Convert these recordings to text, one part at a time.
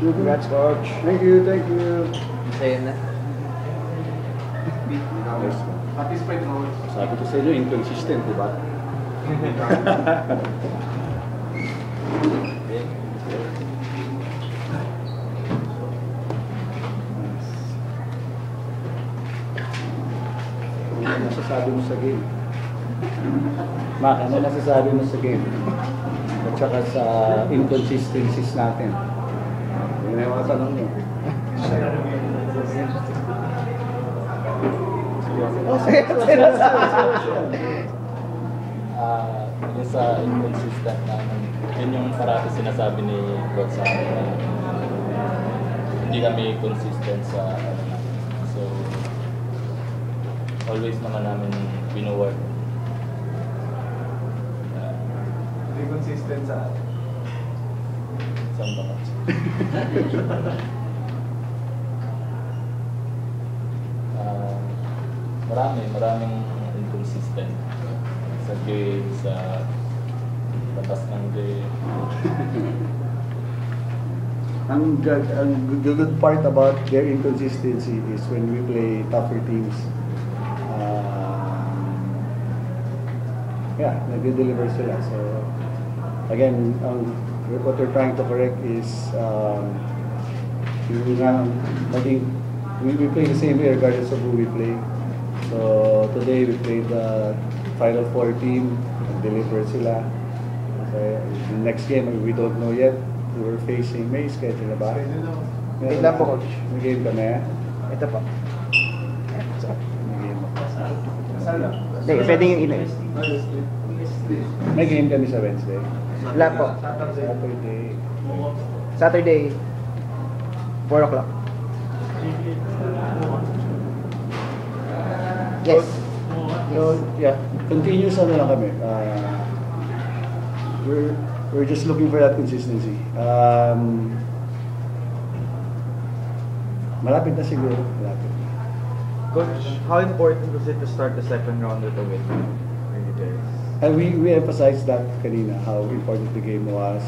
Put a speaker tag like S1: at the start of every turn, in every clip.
S1: Congrats, coach. Thank you, thank you.
S2: Sa'yo na.
S1: Satisfied, coach. Sabi ko sa inyo, inconsistent, di ba? Ano nasasabi mo sa game? Mac, ano nasasabi mo sa game? At saka sa inconsistencies natin. Yun na yung mga tanong nyo.
S3: Yung sa inconsistent namin, yun yung parati sinasabi ni Coach sa amin na hindi kami consistent sa ano namin. So, always naman namin bino-work.
S4: Hindi consistent sa
S3: Saan ba, Coach? Maraming inconsistent sa game, sa batas ng game.
S1: Ang good part about their inconsistency is when we play tougher teams. Yeah, nag-deliver sila. So, again, what we're trying to correct is we play the same way regardless of who we play. So, today we played the Final Four team, nag-deliver sila. Okay, the next game, we don't know yet. We're facing, may schedule na ba?
S2: Wait lang po, coach.
S1: May game ka na.
S2: Ito po.
S1: May game.
S2: Hindi, pwede yung ina.
S1: May game kami sa Wednesday.
S2: Wala po.
S1: Saturday.
S2: Saturday, 4 o'clock. Yes.
S1: So, yeah, continuous ano lang kami. We're just looking for that consistency. Malapit na siguro. Malapit.
S4: Coach, how important was it to start the second round with a win for you guys?
S1: And we emphasized that kanina, how important the game was,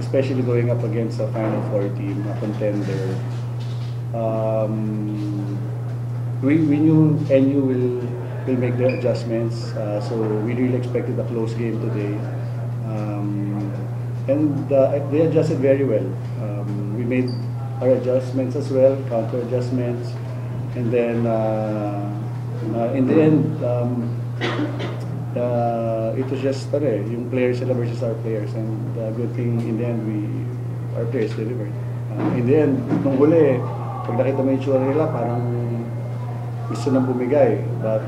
S1: especially going up against a Final Four team, a contender. We knew NU will make their adjustments, so we really expected a close game today. And they adjusted very well. We made our adjustments as well, counter adjustments, and then in the end, it was just yung players sila versus our players, and the good thing in the end, our players delivered. In the end, nung huli, pag nakita mo yung itsura nila, parang gusto nang bumigay, but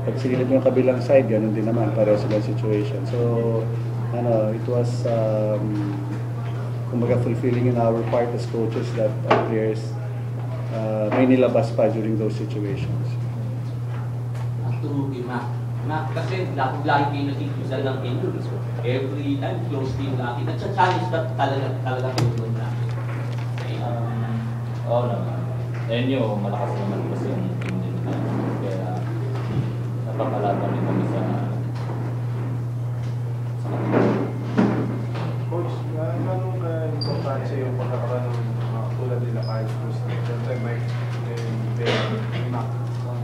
S1: pag sinilip mo yung kabilang side, ganun din naman, pareho sila situation. So, it was kumbaga fulfilling in our part as coaches that our players may nilabas pa during those situations.
S5: True, Mac, kasi lagi kayo nag-iisa lang inyo. Every time, close team natin. At sa challenge na talaga kayo doon natin.
S3: Oo naman. NU, malakas naman kasi yung team din nila. Kaya napapalaban din kami sa
S4: Coach, anong importansya yung pagkakaroon ng mga tulad nila Kyle Cruz? Siyempre, Mike, Mac,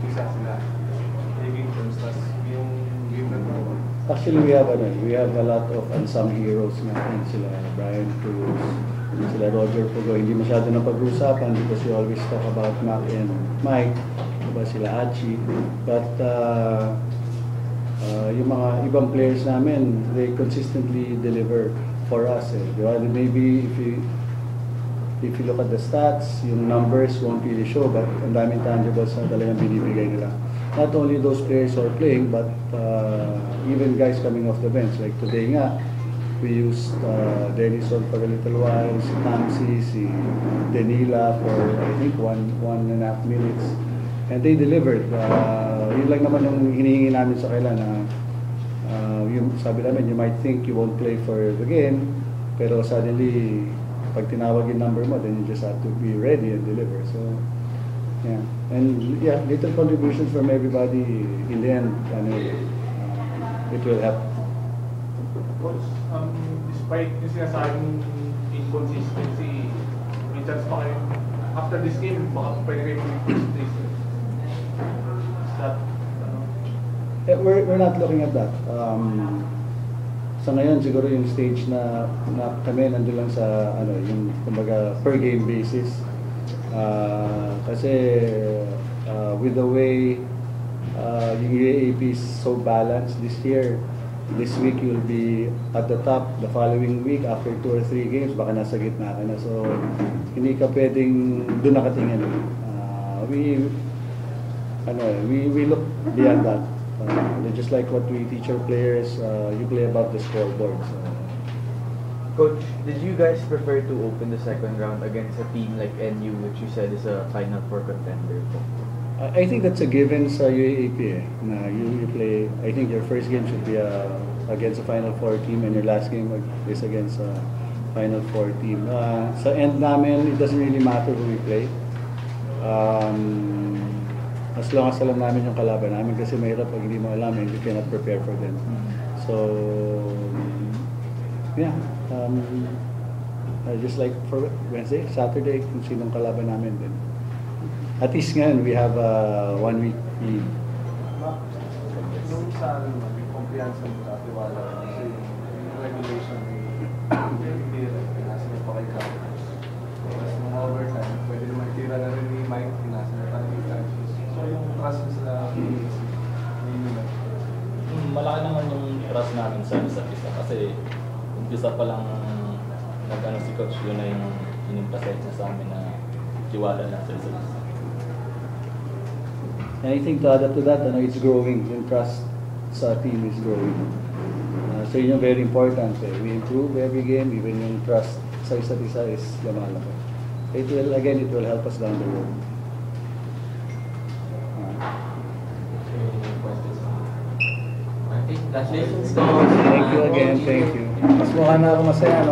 S4: isa sila. Taking turns, tas yung game na ito.
S1: Actually, we have a lot of unsung heroes natin. Sila Brian Cruz, sila Roger Pugo. Hindi masyado na pag-uusapan because we always talk about Mac and Mike. Diba sila Hachi. But yung mga ibang players namin, they consistently deliver for us. Diba? Maybe if you look at the stats, yung numbers won't really show, but ang daming tangibles na talagang binibigay nila. Not only those players who are playing, but even guys coming off the bench. Like today nga, we used Denison for a little while, si Tamsi, si Denila for I think 1.5 minutes. And they delivered. Yun lang naman yung hinihingi namin sa kanila na yung sabi namin, you might think you won't play for the game, pero suddenly, pag tinawag yung number mo, then you just have to be ready and deliver. So, Yeah, and yeah, little contributions from everybody in the end, it will help.
S4: Coach, despite yung sinasabing inconsistency, may chance pa kayo, after this game, baka pwede kayo mag-first place. Is that,
S1: We're not looking at that. Sa ngayon siguro yung stage na kami nandun lang sa yung kumbaga per game basis. Kasi with the way yung UAAP is so balanced this year, this week you'll be at the top, the following week after 2 or 3 games baka nasa gitna ka na. So hindi ka pwedeng doon nakatingin. We look beyond that. Just like what we teach our players, you play above the scoreboard. So.
S6: Coach, did you guys prefer to open the second round against a team like NU, which you said is a Final Four contender?
S1: I think that's a given sa UAAP na you play, I think your first game should be against a Final Four team and your last game is against a Final Four team. Sa end namin, it doesn't really matter who we play. As long as alam namin yung kalaban namin kasi mahirap pag hindi mo alam and you cannot prepare for them. So, yeah. Just like for Wednesday, Saturday, kung sinong kalaban namin din. At least ngayon, we have a 1 week lead.
S4: nung sa may kumpiyansa mo sa tiwala kasi yung regulation hindi rin, pinasa niya pa kay Carlos. Tapos nung overtime, pwede naman tira na rin ni Mike, pinasa niya pa rin ni Francis. So yung trust mo sa hindi nila.
S3: Malaki naman yung trust namin sa isa't isa kasi umpisa pa lang nag-ano si Coach, yun na yung inimpasay niya sa amin na tiwala lang sa isa't isa.
S1: And I think to add up to that, it's growing. Yung trust sa team is growing. So yun yung very important. We improve every game, even yung trust sa isa't isa is lumalaki. It will help us down the road.
S5: Congratulations, Coach.
S1: Thank you again, thank you. Mas mukha na ako masaya, no?